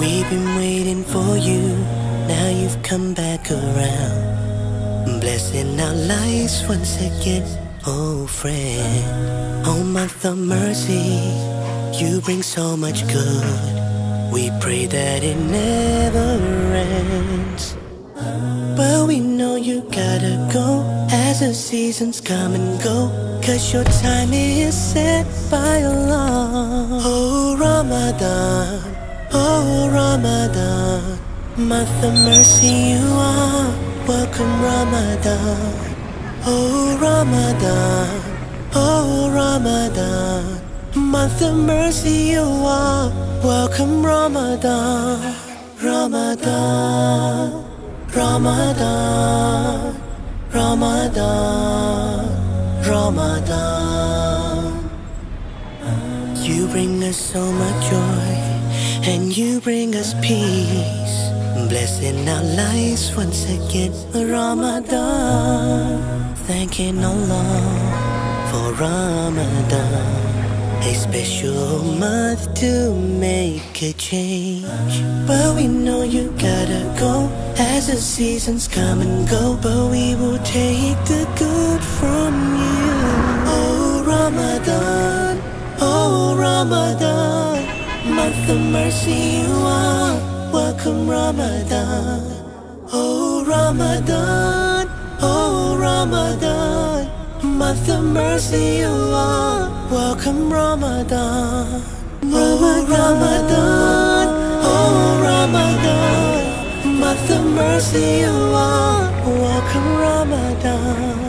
We've been waiting for you, now you've come back around, blessing our lives once again, oh friend. Oh month of mercy, you bring so much good. We pray that it never ends. But we know you gotta go as the seasons come and go, 'cause your time is set by Allah. Oh Ramadan, oh Ramadan, month of mercy you are, welcome Ramadan. Oh Ramadan, oh Ramadan, month of mercy you are, welcome Ramadan. Ramadan, Ramadan, Ramadan, Ramadan. You bring us so much joy, and you bring us peace, blessing our lives once again, Ramadan. Thanking Allah for Ramadan, a special month to make a change. But we know you gotta go as the seasons come and go, but we will take the good from you. Oh Ramadan, oh Ramadan, month of mercy you are, welcome Ramadan. Oh Ramadan, oh Ramadan, month of mercy you are, welcome Ramadan. Oh Ramadan, oh Ramadan, month of mercy you are, welcome Ramadan.